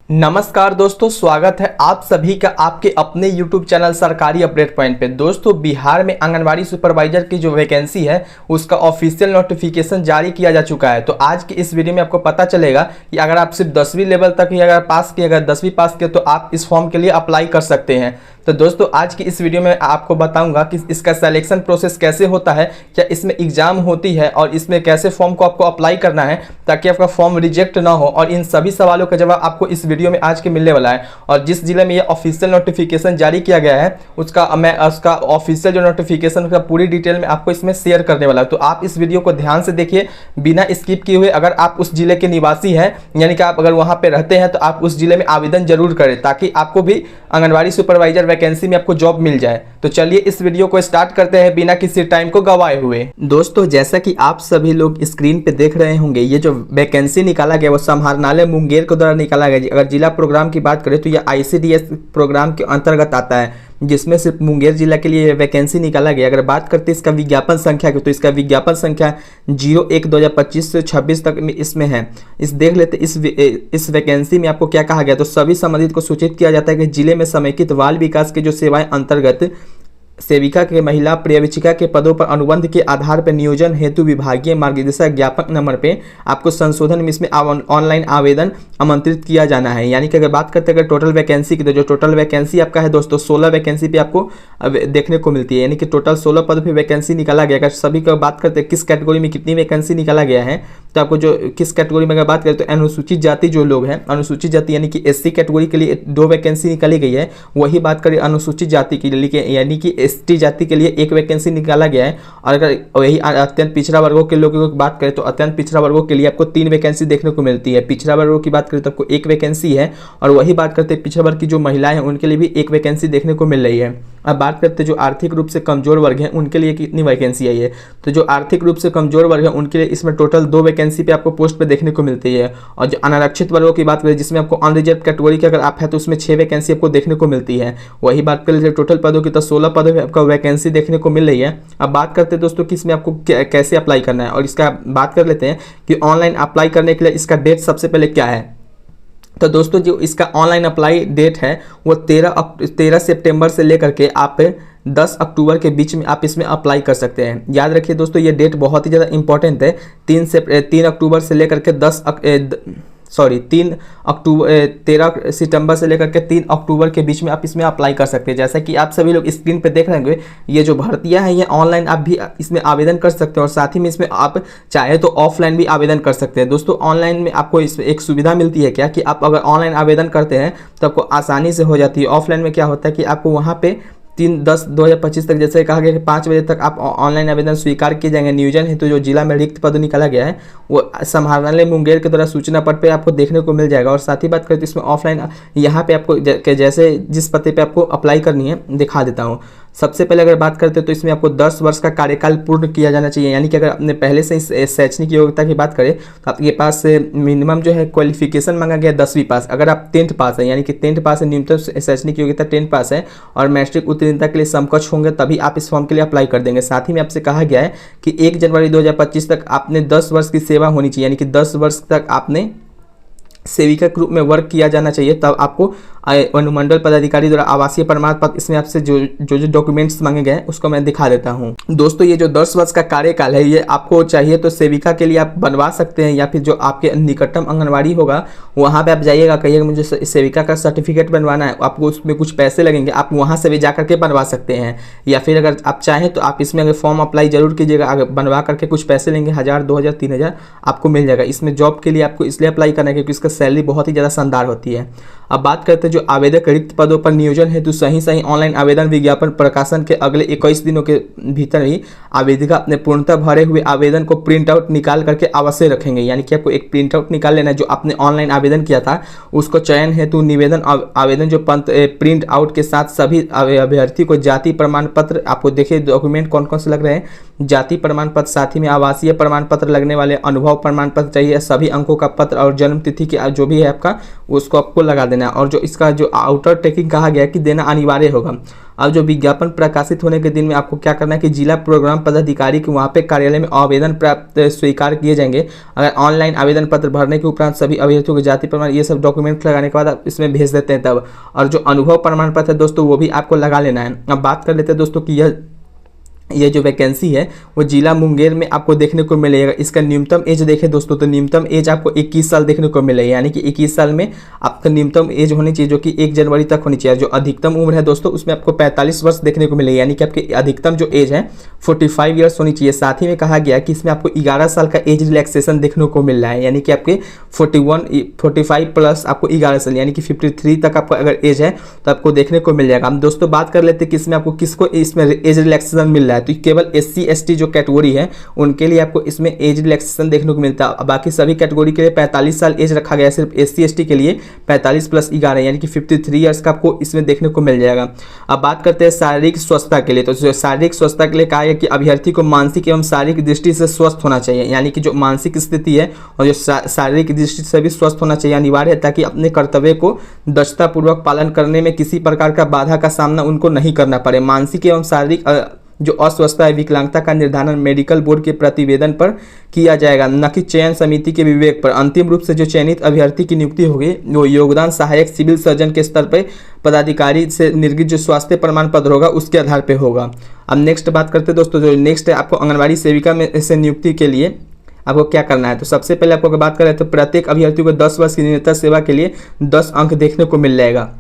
नमस्कार दोस्तों, स्वागत है आप सभी का आपके अपने YouTube चैनल सरकारी अपडेट पॉइंट पे। दोस्तों, बिहार में आंगनबाड़ी सुपरवाइजर की जो वैकेंसी है उसका ऑफिशियल नोटिफिकेशन जारी किया जा चुका है। तो आज की इस वीडियो में आपको पता चलेगा कि अगर आप सिर्फ 10वीं लेवल तक ही अगर पास किए, अगर 10वीं पास किए तो आप इस फॉर्म के लिए अप्लाई कर सकते हैं। तो दोस्तों, आज की इस वीडियो में आपको बताऊंगा कि इसका सिलेक्शन प्रोसेस कैसे होता है, क्या इसमें एग्जाम होती है और इसमें कैसे फॉर्म को आपको अप्लाई करना है ताकि आपका फॉर्म रिजेक्ट ना हो। और इन सभी सवालों का जवाब आपको इस वीडियो में आज के मिलने वाला है। और जिस जिले में ये ऑफिशियल नोटिफिकेशन जारी किया गया है उसका ऑफिशियल जो नोटिफिकेशन का पूरी डिटेल में आपको इसमें शेयर करने वाला है। तो आप इस वीडियो को ध्यान से देखिए, बिना स्किप किए हुए। अगर आप उस जिले के निवासी हैं, यानी कि आप अगर वहां पे रहते हैं, तो आप उस जिले में आवेदन जरूर करें ताकि आपको भी आंगनबाड़ी सुपरवाइजर वैकेंसी में आपको जॉब मिल जाए। तो चलिए इस वीडियो को स्टार्ट करते हैं बिना किसी टाइम को गवाए हुए। दोस्तों, जैसा कि आप सभी लोग स्क्रीन पे देख रहे होंगे, ये जो वैकेंसी निकाला गया वो समाहरणालय मुंगेर के द्वारा निकाला गया। अगर जिला प्रोग्राम की बात करें तो यह ICDS प्रोग्राम के अंतर्गत आता है, जिसमें सिर्फ मुंगेर जिला के लिए वैकेंसी निकाला गया। अगर बात करते हैं इसका विज्ञापन संख्या की, तो इसका विज्ञापन संख्या 01/2025 से 26 तक में इसमें है। इस देख लेते इस वैकेंसी में आपको क्या कहा गया। तो सभी संबंधित को सूचित किया जाता है कि जिले में समेकित बाल विकास के जो सेवाएं अंतर्गत सेविका के महिला पर्यवेक्षिका के पदों पर अनुबंध के आधार पर नियोजन हेतु विभागीय मार्गदर्शक ज्ञापक नंबर पे आपको संशोधन में इसमें ऑनलाइन आवेदन आमंत्रित किया जाना है। यानी कि अगर बात करते हैं टोटल वैकेंसी की, तो जो टोटल वैकेंसी आपका है दोस्तों 16 वैकेंसी पे आपको देखने को मिलती है। यानी कि टोटल 16 पद पे वैकेंसी निकाला गया। अगर सभी का बात करते हैं किस कैटेगरी में कितनी वैकेंसी निकाला गया है, तो आपको जो किस कैटेगरी में अगर बात करें तो अनुसूचित जाति जो लोग हैं, अनुसूचित जाति यानी कि SC कैटेगरी के लिए 2 वैकेंसी निकाली गई है। वही बात करें अनुसूचित जाति के लिए, यानी कि ST जाति के लिए 1 वैकेंसी निकाला गया है। और अगर वही अत्यंत पिछड़ा वर्गों के लोगों की बात करें तो अत्यंत पिछड़ा वर्गों के लिए आपको 3 वैकेंसी देखने को मिलती है। पिछड़ा वर्गों की बात करें तो आपको 1 वैकेंसी है। और वही बात करते हैं पिछड़ा वर्ग की जो महिलाएं हैं उनके लिए भी 1 वैकेंसी देखने को मिल रही है। अब बात करते हैं जो आर्थिक रूप से कमजोर वर्ग हैं उनके लिए कितनी वैकेंसी आई है। तो जो आर्थिक रूप से कमजोर वर्ग है उनके लिए इसमें टोटल 2 वैकेंसी पे आपको पोस्ट पे देखने को मिलती है। और जो अनारक्षित वर्गों की बात करें जिसमें आपको अनरिजर्व कैटेगरी के अगर आप है तो उसमें 6 वैकेंसी आपको देखने को मिलती है। वही बात कर लीजिए टोटल पदों की, तो 16 पदों पे आपका वैकेंसी देखने को मिल रही है। अब बात करते हैं दोस्तों कि इसमें आपको कैसे अप्लाई करना है, और इसका बात कर लेते हैं कि ऑनलाइन अप्लाई करने के लिए इसका डेट सबसे पहले क्या है। तो दोस्तों, जो इसका ऑनलाइन अप्लाई डेट है वो 13 सितंबर से लेकर के आप 10 अक्टूबर के बीच में आप इसमें अप्लाई कर सकते हैं। याद रखिए दोस्तों, ये डेट बहुत ही ज़्यादा इंपॉर्टेंट है। 3 अक्टूबर से लेकर के 13 सितंबर से लेकर के 3 अक्टूबर के बीच में आप इसमें अप्लाई कर सकते हैं। जैसा कि आप सभी लोग स्क्रीन पे देख रहे होंगे, ये जो भर्तियां हैं ये ऑनलाइन आप भी इसमें आवेदन कर सकते हैं, और साथ ही में इसमें आप चाहे तो ऑफलाइन भी आवेदन कर सकते हैं। दोस्तों, ऑनलाइन में आपको इसमें एक सुविधा मिलती है क्या कि आप अगर ऑनलाइन आवेदन करते हैं तो आपको आसानी से हो जाती है। ऑफलाइन में क्या होता है कि आपको वहाँ पे 3/10/2025 तक, जैसे कहा गया कि 5 बजे तक आप ऑनलाइन आवेदन स्वीकार किए जाएंगे। नियोजन हेतु जो जिला में रिक्त पद निकाला गया है वो समाहरणालय मुंगेर के द्वारा सूचना पट पे आपको देखने को मिल जाएगा। और साथ ही बात करें तो इसमें ऑफलाइन यहाँ पे आपको जैसे जिस पते पे आपको अप्लाई करनी है दिखा देता हूँ। सबसे पहले अगर बात करते हैं तो इसमें आपको 10 वर्ष का कार्यकाल पूर्ण किया जाना चाहिए। यानी कि अगर आपने पहले से शैक्षणिक योग्यता की बात करें तो आपके पास मिनिमम जो है क्वालिफिकेशन मांगा गया 10वीं पास। अगर आप 10th पास है, यानी कि 10th पास है, न्यूनतम शैक्षणिक योग्यता 10 पास है और मैट्रिक उत्तीर्णता के लिए समकक्ष होंगे, तभी आप इस फॉर्म के लिए अप्लाई कर देंगे। साथ ही में आपसे कहा गया है कि 1 जनवरी 2025 तक आपने 10 वर्ष की सेवा होनी चाहिए। यानी कि 10 वर्ष तक आपने सेविका के रूप में वर्क किया जाना चाहिए, तब आपको अनुमंडल पदाधिकारी द्वारा आवासीय प्रमाण पत्र, इसमें आपसे जो डॉक्यूमेंट्स मांगे गए उसको मैं दिखा देता हूं। दोस्तों, ये जो 10 वर्ष का कार्यकाल है ये आपको चाहिए तो सेविका के लिए आप बनवा सकते हैं, या फिर जो आपके निकटतम आंगनबाड़ी होगा वहां पे आप जाइएगा, कहिएगा मुझे सेविका का सर्टिफिकेट बनवाना है, आपको उसमें कुछ पैसे लगेंगे, आप वहां से भी जाकर के बनवा सकते हैं। या फिर अगर आप चाहें तो आप इसमें अगर फॉर्म अप्लाई जरूर कीजिएगा, अगर बनवा करके कुछ पैसे लेंगे, 1000, 2000, 3000 आपको मिल जाएगा। इसमें जॉब के लिए आपको इसलिए अप्लाई करना है क्योंकि इसका सैलरी बहुत ही ज़्यादा शानदार होती है। अब बात करते हैं जो आवेदक रिक्त पदों पर नियोजन हेतु सही ऑनलाइन आवेदन विज्ञापन प्रकाशन के अगले 21 दिनों के भीतर ही आवेदिका अपने पूर्णतः भरे हुए आवेदन को प्रिंट आउट निकाल करके अवश्य रखेंगे। यानी कि आपको एक प्रिंट आउट निकाल लेना है, जो आपने ऑनलाइन आवेदन किया था उसको चयन हेतु निवेदन आवेदन जो प्रिंट आउट के साथ सभी अभ्यर्थी को जाति प्रमाण पत्र, आपको देखिए डॉक्यूमेंट कौन कौन से लग रहे हैं, जाति प्रमाण पत्र, साथ ही में आवासीय प्रमाण पत्र लगने वाले, अनुभव प्रमाण पत्र चाहिए, सभी अंकों का पत्र और जन्म तिथि के जो भी है आपका उसको आपको लगा देना देना है, और जो इसका जो आउटर टेकिंग कहा गया है कि देना अनिवार्य होगा। अब जो विज्ञापन प्रकाशित होने के दिन में आपको क्या करना है कि जिला प्रोग्राम पदाधिकारी के वहाँ पे कार्यालय में आवेदन प्राप्त स्वीकार किए जाएंगे। अगर ऑनलाइन आवेदन पत्र भरने के उपरांत सभी अभ्यर्थियों के जाति प्रमाण ये सब डॉक्यूमेंट लगाने के बाद आप इसमें भेज देते हैं तब, और जो अनुभव प्रमाण पत्र है दोस्तों वो भी आपको लगा लेना है। अब बात कर लेते हैं दोस्तों कि ये जो वैकेंसी है वो जिला मुंगेर में आपको देखने को मिलेगा। इसका न्यूनतम एज देखें दोस्तों तो न्यूनतम एज आपको 21 साल देखने को मिलेगी, यानी कि 21 साल में आपका न्यूनतम एज होनी चाहिए जो कि 1 जनवरी तक होनी चाहिए। जो अधिकतम उम्र है दोस्तों उसमें आपको 45 वर्ष देखने को मिलेगी, यानी कि आपकी अधिकतम जो एज है 45 ईयर्स होनी चाहिए। साथ ही में कहा गया कि इसमें आपको 11 साल का एज रिलैक्सेशन देखने को मिल रहा है, यानी कि आपके 45 प्लस आपको 11 साल यानी कि 53 तक आपको अगर एज है तो आपको देखने को मिल जाएगा। हम दोस्तों बात कर लेते हैं कि इसमें आपको किसको इसमें एज रिलैक्सेशन मिल रहा है, तो केवल SC ST जो कैटेगरी है उनके लिए आपको इसमें एज रिलैक्सेशन देखने को मिलता है। बाकी सभी कैटेगरी के लिए 45 साल एज रखा गया है, सिर्फ SC ST के लिए 45 प्लस 11 यानी कि 53 ईयर्स का आपको इसमें देखने को मिल जाएगा। अब बात करते हैं शारीरिक स्वस्थता के लिए, तो शारीरिक स्वस्थता के लिए कहा है कि अभ्यर्थी को मानसिक एवं शारीरिक दृष्टि से स्वस्थ होना चाहिए, यानी कि जो मानसिक स्थिति है और जो शारीरिक दृष्टि से भी स्वस्थ होना चाहिए अनिवार्य है, ताकि अपने कर्तव्य को दक्षतापूर्वक पालन करने में किसी प्रकार का बाधा का सामना उनको नहीं करना पड़े। मानसिक एवं शारीरिक जो अस्वस्थता है विकलांगता का निर्धारण मेडिकल बोर्ड के प्रतिवेदन पर किया जाएगा, न कि चयन समिति के विवेक पर। अंतिम रूप से जो चयनित अभ्यर्थी की नियुक्ति होगी वो योगदान सहायक सिविल सर्जन के स्तर पर पदाधिकारी से निर्गत जो स्वास्थ्य प्रमाण पत्र होगा उसके आधार पर होगा। अब नेक्स्ट बात करते हैं दोस्तों, जो नेक्स्ट है आपको आंगनबाड़ी सेविका में से नियुक्ति के लिए आपको क्या करना है। तो सबसे पहले आपको बात करें तो प्रत्येक अभ्यर्थी को 10 वर्ष की निरंतर सेवा के लिए 10 अंक देखने को मिल जाएगा।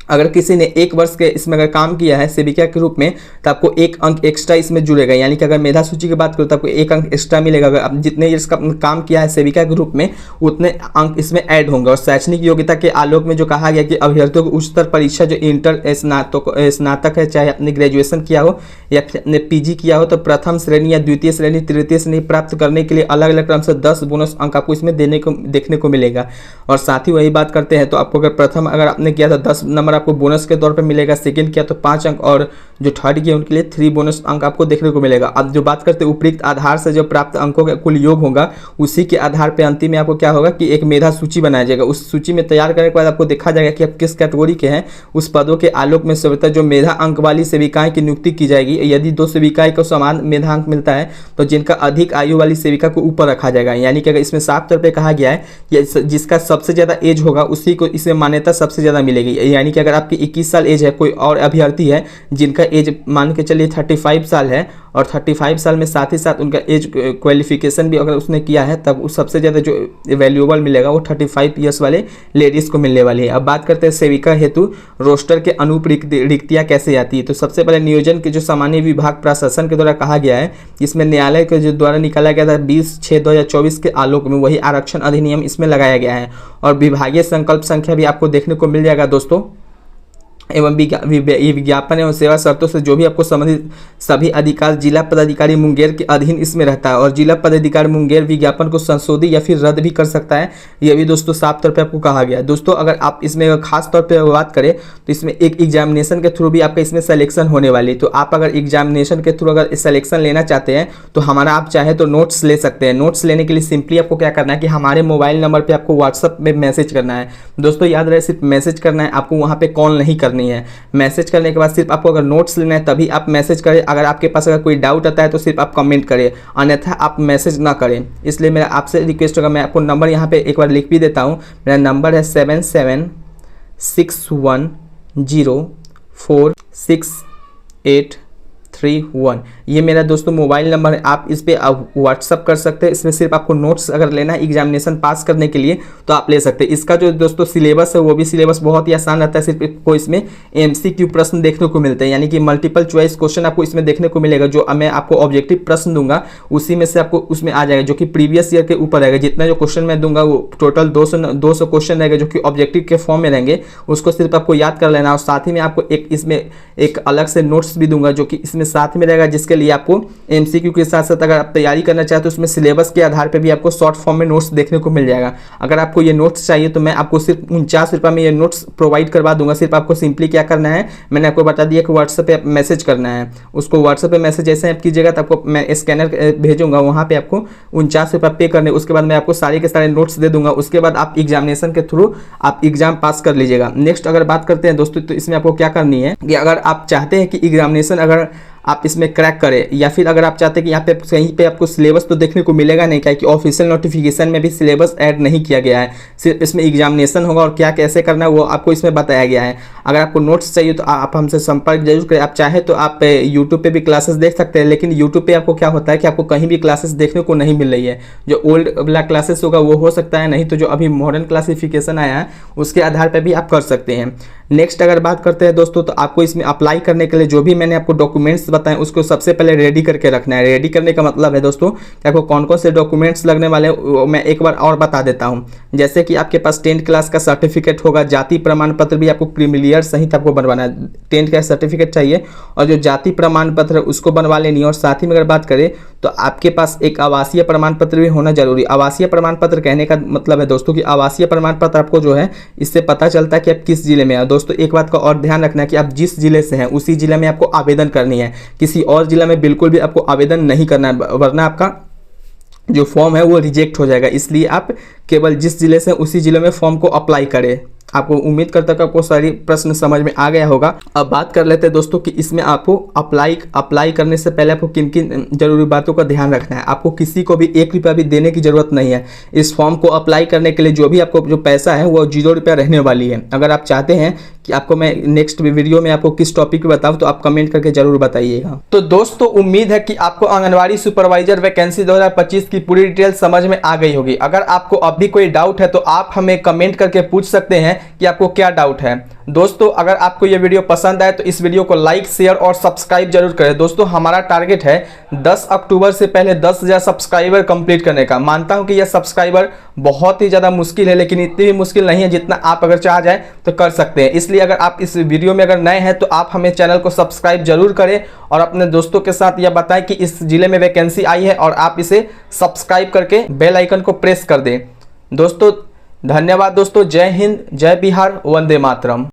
अगर किसी ने 1 वर्ष के इसमें अगर काम किया है सेविका के रूप में तो आपको 1 अंक एक्स्ट्रा इसमें जुड़ेगा, यानी कि अगर मेधा सूची की बात करो तो आपको 1 अंक एक्स्ट्रा मिलेगा। अगर आप जितने ईयर्स का काम किया है सेविका के रूप में उतने अंक इसमें ऐड होंगे। और शैक्षणिक योग्यता के आलोक में जो कहा गया कि अभ्यर्थियों को उच्चतर परीक्षा जो इंटर स्नातक है, चाहे अपने ग्रेजुएशन किया हो या फिर अपने PG किया हो, तो प्रथम श्रेणी या द्वितीय श्रेणी तृतीय श्रेणी प्राप्त करने के लिए अलग अलग क्रम से 10 बोनस अंक आपको इसमें देखने को मिलेगा। और साथ ही वही बात करते हैं तो आपको अगर प्रथम अगर आपने किया था 10 नंबर आपको बोनस के तौर पे मिलेगा, सेकंड किया तो 5 अंक, और जो थर्ड किया उनके लिए 3 बोनस अंक आपको देखने को मिलेगा। अब जो बात करते हैं उपयुक्त आधार से जो प्राप्त अंकों का कुल योग होगा उसी के आधार पे अंतिम में आपको क्या होगा कि एक मेधा सूची बनाया जाएगा। उस सूची में तैयार करने के बाद आपको देखा जाएगा कि आप किस कैटेगरी के हैं, उस पदों के आलोक में सर्वोत्तम जो मेधा अंक वाली सेविकाएं की नियुक्ति की जाएगी। यदि 2 सेविकाएं को समान मेधा अंक मिलता है तो जिनका अधिक आयु वाली सेविका को ऊपर रखा जाएगा, यानी कि अगर इसमें साफ तौर पर कहा गया है कि जिसका सबसे ज्यादा एज होगा उसी को इसमें मान्यता सबसे ज्यादा मिलेगी। यानी कि अगर आपकी 21 साल एज है, कोई और अभ्यर्थी है जिनका एज मान के चलिए 35 साल है और 35 साल में साथ ही साथ उनका एज क्वालिफिकेशन भी अगर उसने किया है तब उस सबसे ज़्यादा जो वैल्यूएबल मिलेगा वो 35 ईयर्स वाले लेडीज़ को मिलने वाली है। अब बात करते हैं सेविका हेतु रोस्टर के अनुरूप रिक्तियाँ कैसे आती है। तो सबसे पहले नियोजन के जो सामान्य विभाग प्रशासन के द्वारा कहा गया है, इसमें न्यायालय के जो द्वारा निकाला गया था 20/6/2024 के आलोक में वही आरक्षण अधिनियम इसमें लगाया गया है। और विभागीय संकल्प संख्या भी आपको देखने को मिल जाएगा दोस्तों। एवं विज्ञापन एवं सेवा शर्तों से जो भी आपको संबंधित सभी अधिकार जिला पदाधिकारी मुंगेर के अधीन इसमें रहता है। और जिला पदाधिकारी मुंगेर विज्ञापन को संशोधित या फिर रद्द भी कर सकता है, ये भी दोस्तों साफ तौर पे आपको कहा गया है। दोस्तों अगर आप इसमें खास तौर पे बात करें तो इसमें एक एग्जामिनेशन के थ्रू भी आपका इसमें सिलेक्शन होने वाली है। तो आप अगर एग्जामिनेशन के थ्रू अगर सिलेक्शन लेना चाहते हैं तो हमारा आप चाहे तो नोट्स ले सकते हैं। नोट्स लेने के लिए सिंपली आपको क्या करना है कि हमारे मोबाइल नंबर पर आपको व्हाट्सअप में मैसेज करना है। दोस्तों याद रहे सिर्फ मैसेज करना है, आपको वहाँ पर कॉल नहीं करनी है। मैसेज करने के बाद सिर्फ आपको अगर नोट्स लेना है तभी आप मैसेज करें। अगर आपके पास अगर कोई डाउट आता है तो सिर्फ आप कमेंट करें, अन्यथा आप मैसेज ना करें। इसलिए मेरा आपसे रिक्वेस्ट होगा, मैं आपको नंबर यहाँ पे एक बार लिख भी देता हूँ। मेरा नंबर है 7761046831। ये मेरा दोस्तों मोबाइल नंबर है, आप इस पर आप व्हाट्सअप कर सकते हैं। इसमें सिर्फ आपको नोट्स अगर लेना है एग्जामिनेशन पास करने के लिए तो आप ले सकते हैं। इसका जो दोस्तों सिलेबस है वो भी सिलेबस बहुत ही आसान रहता है। सिर्फ आपको इसमें MCQ प्रश्न देखने को मिलते हैं, यानी कि मल्टीपल चॉइस क्वेश्चन आपको इसमें देखने को मिलेगा। जो मैं आपको ऑब्जेक्टिव प्रश्न दूंगा उसी में से आपको उसमें आ जाएगा जो कि प्रीवियस ईयर के ऊपर रहेगा। जितना जो क्वेश्चन मैं दूंगा वो टोटल 200 क्वेश्चन रहेगा जो कि ऑब्जेक्टिव के फॉर्म में रहेंगे। उसको सिर्फ आपको याद कर लेना। और साथ ही में आपको एक इसमें एक अलग से नोट्स भी दूंगा जो कि इसमें साथ में रहेगा, जिसके लिए आपको एमसीक्यू के साथ साथ अगर आप तैयारी करना चाहते हो तो उसमें सिलेबस के आधार पर भी आपको शॉर्ट फॉर्म में नोट्स देखने को मिल जाएगा। अगर आपको ये नोट्स चाहिए तो मैं आपको सिर्फ 49 रुपये में ये नोट्स प्रोवाइड करवा दूंगा। सिर्फ आपको सिंपली क्या करना है, मैंने आपको बता दिया कि व्हाट्सएप पे मैसेज करना है। उसको व्हाट्सएप पे मैसेज जैसे आप कीजिएगा तो आपको मैं स्कैनर भेजूंगा, वहाँ पे आपको 49 रुपये पे करने, उसके बाद मैं आपको सारे के सारे नोट्स दे दूंगा। उसके बाद आप एग्जामिनेशन के थ्रू आप एग्जाम पास कर लीजिएगा। नेक्स्ट अगर बात करते हैं दोस्तों, तो इसमें आपको क्या करनी है कि अगर आप चाहते हैं कि एग्जामिनेशन अगर आप इसमें क्रैक करें, या फिर अगर आप चाहते हैं कि यहाँ पे कहीं पे आपको सिलेबस तो देखने को मिलेगा नहीं, क्या कि ऑफिशियल नोटिफिकेशन में भी सिलेबस ऐड नहीं किया गया है, सिर्फ इसमें एग्जामिनेशन होगा और क्या कैसे करना है वो आपको इसमें बताया गया है। अगर आपको नोट्स चाहिए तो आप हमसे संपर्क जरूर करें। आप चाहे तो आप यूट्यूब पे भी क्लासेस देख सकते हैं, लेकिन यूट्यूब पे आपको क्या होता है कि आपको कहीं भी क्लासेस देखने को नहीं मिल रही है। जो ओल्ड वाला क्लासेस होगा वो हो सकता है, नहीं तो जो अभी मॉडर्न क्लासिफिकेशन आया है उसके आधार पर भी आप कर सकते हैं। नेक्स्ट अगर बात करते हैं दोस्तों, तो आपको इसमें अप्लाई करने के लिए जो भी मैंने आपको डॉक्यूमेंट्स बताएं उसको सबसे पहले रेडी करके रखना है। रेडी करने का मतलब है दोस्तों कि आपको कौन कौन से डॉक्यूमेंट्स लगने वाले हैं मैं एक बार और बता देता हूं। जैसे कि आपके पास 10th क्लास का सर्टिफिकेट होगा, जाति प्रमाण पत्र भी आपको क्रीमिलियर सहित आपको बनवाना है। 10th का सर्टिफिकेट चाहिए और जो जाति प्रमाण पत्र है उसको बनवा लेनी है। और साथ ही में अगर बात करें तो आपके पास एक आवासीय प्रमाण पत्र भी होना जरूरी। आवासीय प्रमाण पत्र कहने का मतलब है दोस्तों कि आवासीय प्रमाण पत्र आपको जो है इससे पता चलता है कि आप किस जिले में हैं। दोस्तों एक बात का और ध्यान रखना है कि आप जिस जिले से हैं उसी जिले में आपको आवेदन करनी है, किसी और जिले में बिल्कुल भी आपको आवेदन नहीं करना है, वरना आपका जो फॉर्म है वो रिजेक्ट हो जाएगा। इसलिए आप केवल जिस जिले से उसी जिले में फॉर्म को अप्लाई करें। आपको उम्मीद करता हूं आपको सारी प्रश्न समझ में आ गया होगा। अब बात कर लेते हैं दोस्तों कि इसमें आपको अप्लाई करने से पहले आपको किन किन जरूरी बातों का ध्यान रखना है। आपको किसी को भी 1 रुपया भी देने की जरूरत नहीं है। इस फॉर्म को अप्लाई करने के लिए जो भी आपको जो पैसा है वो 0 रुपया रहने वाली है। अगर आप चाहते हैं कि आपको मैं नेक्स्ट वीडियो में आपको किस टॉपिक पे बताऊं तो आप कमेंट करके जरूर बताइएगा। तो दोस्तों उम्मीद है कि आपको आंगनवाड़ी सुपरवाइजर वैकेंसी 2025 की पूरी डिटेल समझ में आ गई होगी। अगर आपको अब भी कोई डाउट है तो आप हमें कमेंट करके पूछ सकते हैं कि आपको क्या डाउट है। दोस्तों अगर आपको यह वीडियो पसंद आए तो इस वीडियो को लाइक शेयर और सब्सक्राइब जरूर करें। दोस्तों हमारा टारगेट है 10 अक्टूबर से पहले 10,000 सब्सक्राइबर कंप्लीट करने का। मानता हूं कि यह सब्सक्राइबर बहुत ही ज़्यादा मुश्किल है, लेकिन इतनी भी मुश्किल नहीं है जितना आप अगर चाह जाए तो कर सकते हैं। इसलिए अगर आप इस वीडियो में अगर नए हैं तो आप हमें चैनल को सब्सक्राइब जरूर करें और अपने दोस्तों के साथ यह बताएं कि इस जिले में वैकेंसी आई है और आप इसे सब्सक्राइब करके बेल आइकन को प्रेस कर दें। दोस्तों धन्यवाद दोस्तों। जय हिंद, जय बिहार, वंदे मातरम।